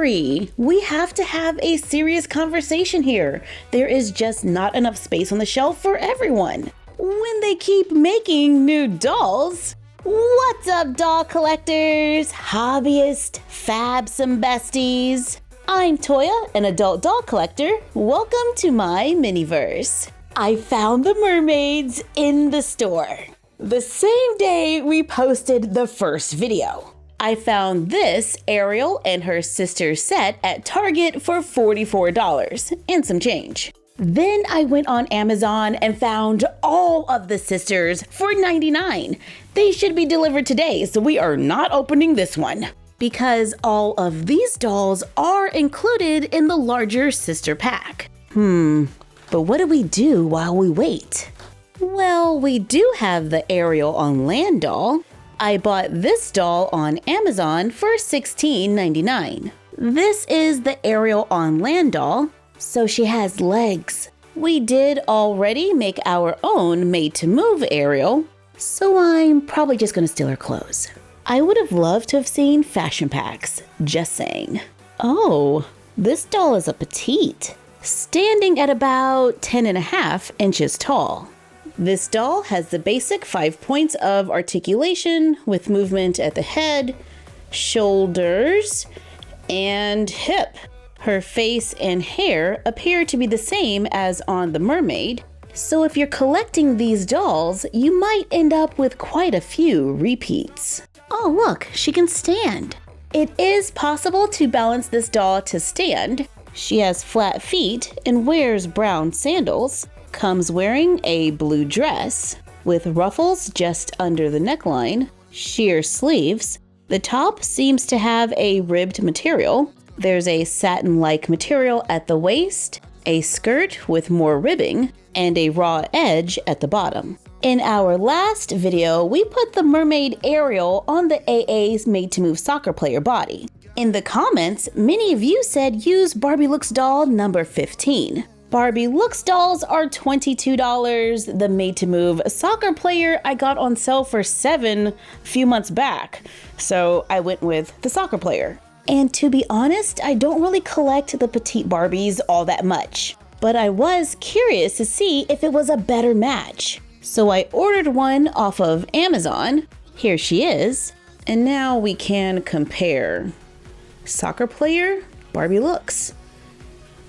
hurry. We have to have a serious conversation here. There is just not enough space on the shelf for everyone. When they keep making new dolls. What's up, doll collectors, hobbyists, fabsome besties? I'm Toya, an adult doll collector. Welcome to my miniverse. I found the mermaids in the store. The same day we posted the first video. I found this Ariel and her sister set at Target for $44 and some change. Then I went on Amazon and found all of the sisters for $99. They should be delivered today, so we are not opening this one. Because all of these dolls are included in the larger sister pack. But what do we do while we wait? Well, we do have the Ariel on land doll. I bought this doll on Amazon for $16.99. This is the Ariel on land doll, so she has legs. We did already make our own made-to-move Ariel, so I'm probably just gonna steal her clothes. I would have loved to have seen fashion packs, just saying. Oh, this doll is a petite, standing at about 10.5 inches tall. This doll has the basic 5 points of articulation with movement at the head, shoulders, and hip. Her face and hair appear to be the same as on the mermaid, so if you're collecting these dolls, you might end up with quite a few repeats. Oh look, she can stand. It is possible to balance this doll to stand. She has flat feet and wears brown sandals. Comes wearing a blue dress with ruffles just under the neckline, sheer sleeves. The top seems to have a ribbed material. There's a satin-like material at the waist, a skirt with more ribbing, and a raw edge at the bottom. In our last video, we put the mermaid Ariel on the AA's made-to-move soccer player body. In the comments, many of you said use Barbie Looks doll number 15. Barbie Looks dolls are $22. The made-to-move soccer player I got on sale for $7 a few months back, so I went with the soccer player. And to be honest, I don't really collect the petite Barbies all that much, but I was curious to see if it was a better match. So I ordered one off of Amazon. Here she is, and now we can compare. Soccer player, Barbie Looks.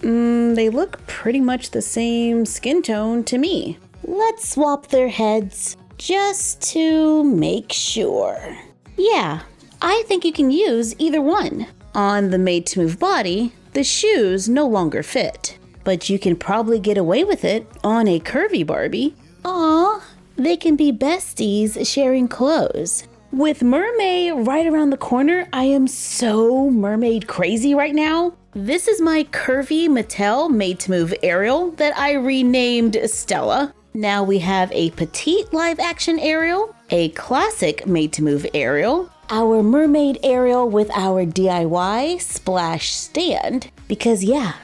They look pretty much the same skin tone to me. Let's swap their heads just to make sure. Yeah, I think you can use either one. On the made-to-move body, the shoes no longer fit, but you can probably get away with it on a curvy Barbie. Aw, they can be besties sharing clothes. With Mermaid right around the corner, I am so mermaid crazy right now. This is my curvy Mattel made-to-move Ariel that I renamed Stella. Now we have a petite live-action Ariel, a classic made-to-move Ariel, our mermaid Ariel with our DIY splash stand, because yeah,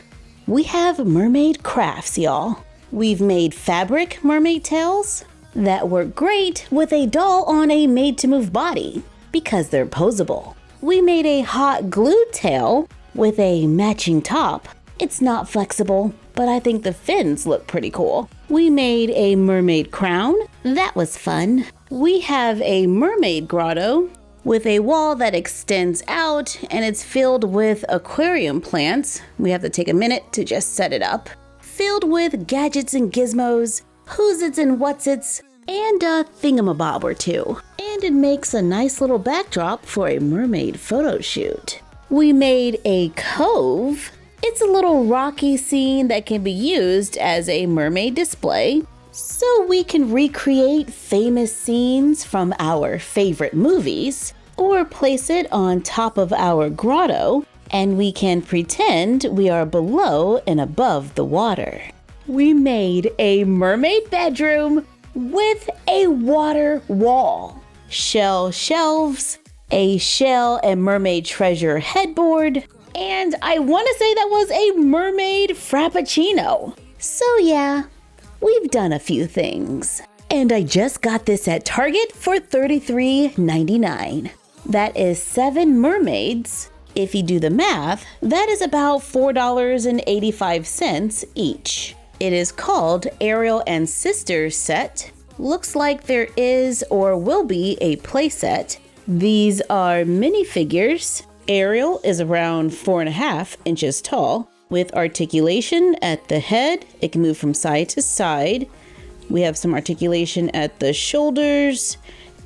we have mermaid crafts, y'all. We've made fabric mermaid tails that work great with a doll on a made-to-move body because they're posable. We made a hot glue tail with a matching top. It's not flexible, but I think the fins look pretty cool. We made a mermaid crown. That was fun. We have a mermaid grotto with a wall that extends out and it's filled with aquarium plants. We have to take a minute to just set it up. Filled with gadgets and gizmos, who's-its and what's-its, and a thingamabob or two. And it makes a nice little backdrop for a mermaid photo shoot. We made a cove. It's a little rocky scene that can be used as a mermaid display, so we can recreate famous scenes from our favorite movies, or place it on top of our grotto, and we can pretend we are below and above the water. We made a mermaid bedroom with a water wall, shell shelves, a shell and mermaid treasure headboard, and I want to say that was a mermaid frappuccino. So yeah, we've done a few things. And I just got this at Target for $33.99. That is 7 mermaids If you do the math, that is about $4.85 each. It is called Ariel and Sisters set. Looks like there is or will be a playset. These are minifigures. Ariel is around 4.5 inches tall with articulation at the head. It can move from side to side. We have some articulation at the shoulders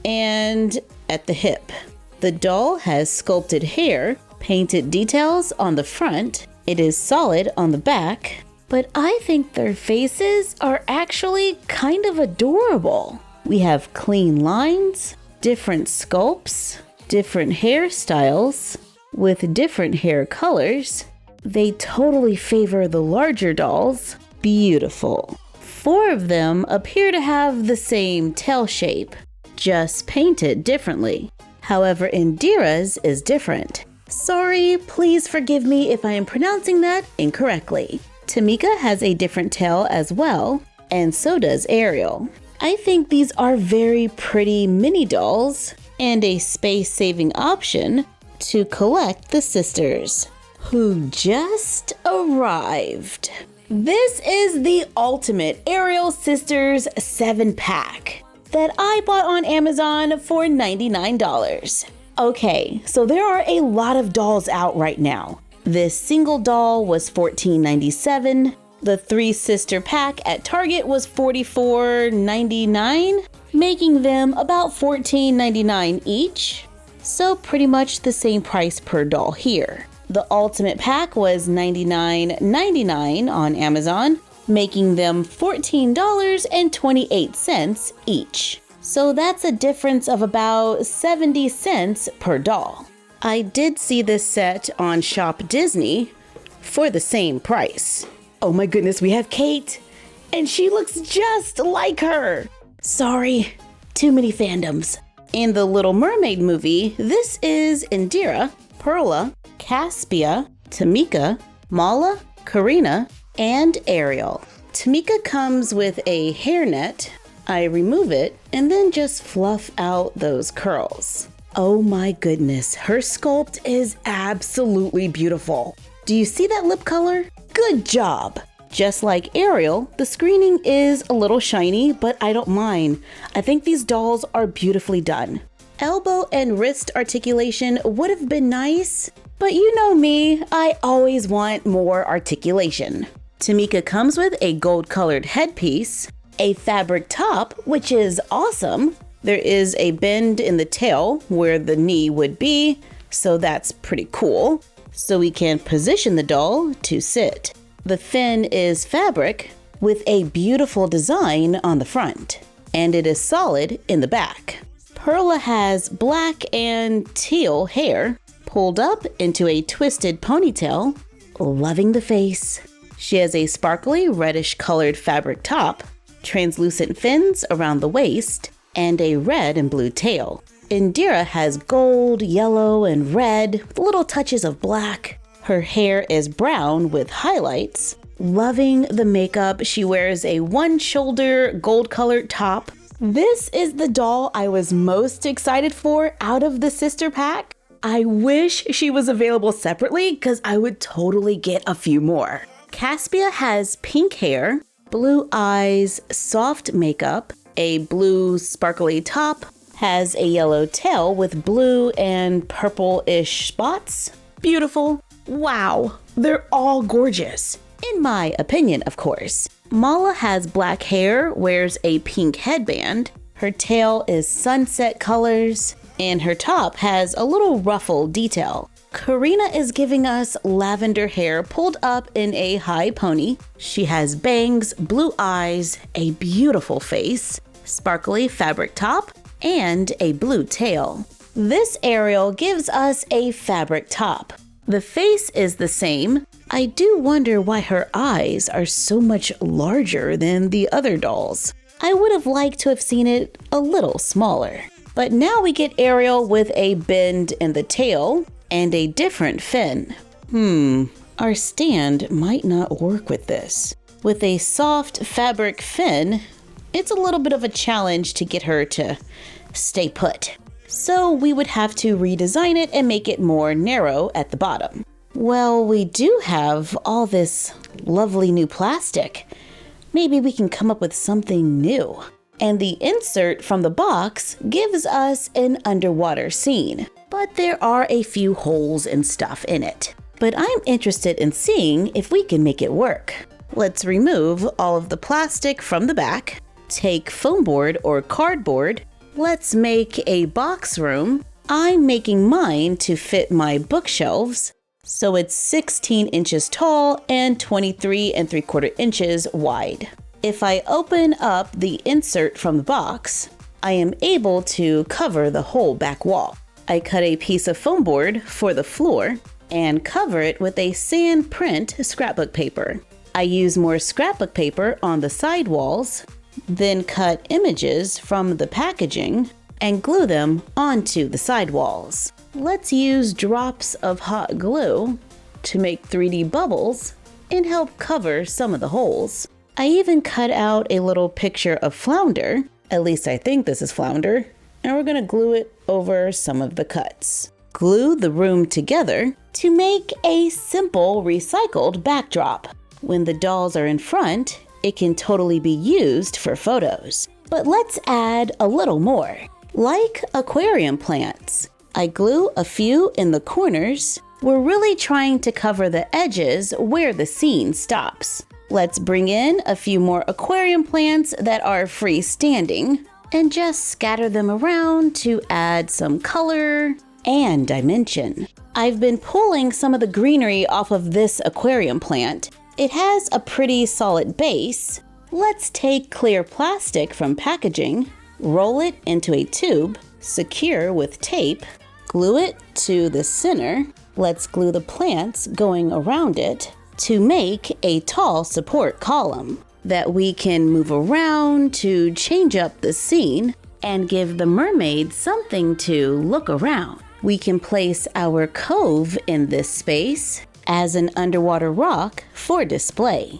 and at the hip. The doll has sculpted hair, painted details on the front. It is solid on the back, but I think their faces are actually kind of adorable. We have clean lines, different sculpts, different hairstyles with different hair colors. They totally favor the larger dolls. Beautiful. 4 of them appear to have the same tail shape, just painted differently. However, Indira's is different. Sorry, please forgive me if I am pronouncing that incorrectly. Tamika has a different tail as well, and so does Ariel. I think these are very pretty mini dolls and a space-saving option to collect the sisters, who just arrived. This is the ultimate Ariel Sisters 7-pack that I bought on Amazon for $99. Okay, so there are a lot of dolls out right now. This single doll was $14.97. The 3-sister pack at Target was $44.99, making them about $14.99 each. So pretty much the same price per doll here. The ultimate pack was $99.99 on Amazon, making them $14.28 each. So that's a difference of about 70 cents per doll. I did see this set on Shop Disney for the same price. Oh my goodness, we have Kate, and she looks just like her. Sorry, too many fandoms. In the Little Mermaid movie, this is Indira, Perla, Caspia, Tamika, Mala, Karina, and Ariel. Tamika comes with a hairnet. I remove it and then just fluff out those curls. Oh my goodness, her sculpt is absolutely beautiful. Do you see that lip color? Good job! Just like Ariel, the screening is a little shiny, but I don't mind. I think these dolls are beautifully done. Elbow and wrist articulation would have been nice, but you know me, I always want more articulation. Tamika comes with a gold-colored headpiece, a fabric top, which is awesome. There is a bend in the tail where the knee would be, so that's pretty cool. So we can position the doll to sit. The fin is fabric with a beautiful design on the front, and it is solid in the back. Perla has black and teal hair pulled up into a twisted ponytail, loving the face. She has a sparkly reddish colored fabric top, translucent fins around the waist, and a red and blue tail. Indira has gold, yellow, and red with little touches of black. Her hair is brown with highlights. Loving the makeup, she wears a one-shoulder gold-colored top. This is the doll I was most excited for out of the sister pack. I wish she was available separately because I would totally get a few more. Caspia has pink hair, blue eyes, soft makeup, a blue sparkly top, has a yellow tail with blue and purple-ish spots. Beautiful. Wow, they're all gorgeous. In my opinion, of course. Mala has black hair, wears a pink headband. Her tail is sunset colors, and her top has a little ruffle detail. Karina is giving us lavender hair pulled up in a high pony. She has bangs, blue eyes, a beautiful face, sparkly fabric top, and a blue tail. This Ariel gives us a fabric top. The face is the same. I do wonder why her eyes are so much larger than the other dolls. I would have liked to have seen it a little smaller. But now we get Ariel with a bend in the tail and a different fin. Our stand might not work with this. With a soft fabric fin, it's a little bit of a challenge to get her to stay put. so we would have to redesign it and make it more narrow at the bottom. Well, we do have all this lovely new plastic. Maybe we can come up with something new. And the insert from the box gives us an underwater scene, but there are a few holes and stuff in it. But I'm interested in seeing if we can make it work. Let's remove all of the plastic from the back, take foam board or cardboard. Let's make a box room. I'm making mine to fit my bookshelves. So it's 16 inches tall and 23 3/4 inches wide. If I open up the insert from the box, I am able to cover the whole back wall. I cut a piece of foam board for the floor and cover it with a sand print scrapbook paper. I use more scrapbook paper on the side walls, then cut images from the packaging and glue them onto the side walls. Let's use drops of hot glue to make 3D bubbles and help cover some of the holes. I even cut out a little picture of flounder, at least I think this is flounder, and we're gonna glue it over some of the cuts. Glue the room together to make a simple recycled backdrop. When the dolls are in front, it can totally be used for photos. But let's add a little more, like aquarium plants. I glue a few in the corners. We're really trying to cover the edges where the scene stops. Let's bring in a few more aquarium plants that are freestanding and just scatter them around to add some color and dimension. I've been pulling some of the greenery off of this aquarium plant. It has a pretty solid base. Let's take clear plastic from packaging, roll it into a tube, secure with tape, glue it to the center. Let's glue the plants going around it to make a tall support column that we can move around to change up the scene and give the mermaid something to look around. We can place our cove in this space as an underwater rock for display.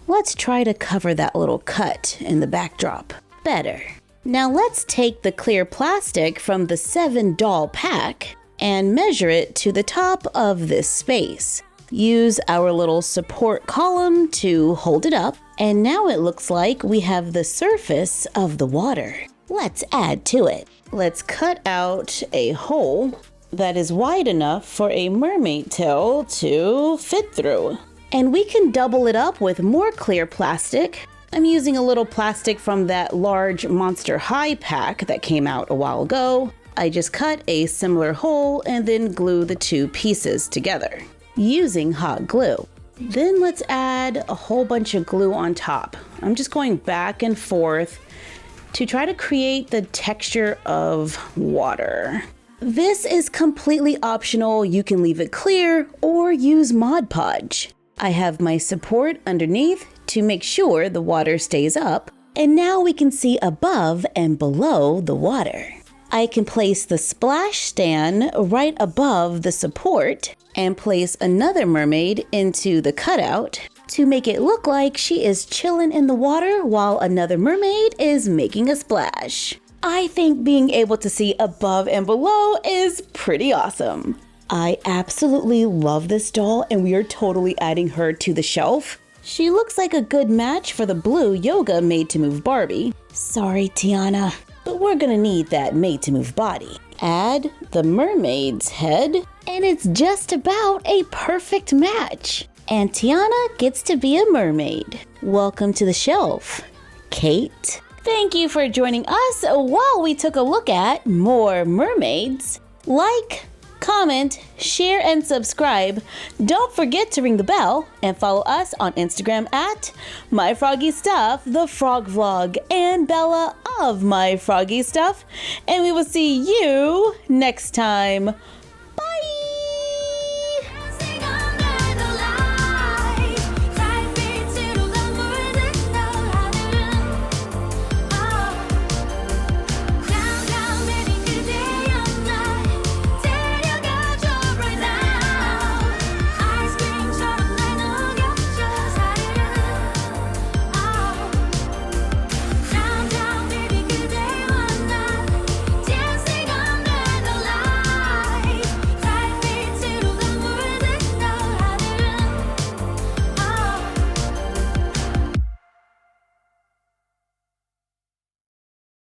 Let's try to cover that little cut in the backdrop better. Now let's take the clear plastic from the 7 doll pack and measure it to the top of this space. Use our little support column to hold it up, and now it looks like we have the surface of the water. Let's add to it. Let's cut out a hole that is wide enough for a mermaid tail to fit through. And we can double it up with more clear plastic. I'm using a little plastic from that large Monster High pack that came out a while ago. I just cut a similar hole and then glue the two pieces together using hot glue. Then let's add a whole bunch of glue on top. I'm just going back and forth to try to create the texture of water. This is completely optional. You can leave it clear or use Mod Podge. I have my support underneath to make sure the water stays up, and now we can see above and below the water. I can place the splash stand right above the support and place another mermaid into the cutout to make it look like she is chilling in the water while another mermaid is making a splash. I think being able to see above and below is pretty awesome. I absolutely love this doll, and we are totally adding her to the shelf. She looks like a good match for the blue Yoga Made to Move Barbie. Sorry, Tiana, but we're gonna need that made to move body. Add the mermaid's head, and it's just about a perfect match. And Tiana gets to be a mermaid. Welcome to the shelf, Kate. Thank you for joining us while we took a look at more mermaids. Like, comment, share, and subscribe. Don't forget to ring the bell and follow us on Instagram at My Froggy Stuff, the Frog Vlog, and Bella of My Froggy Stuff. And we will see you next time.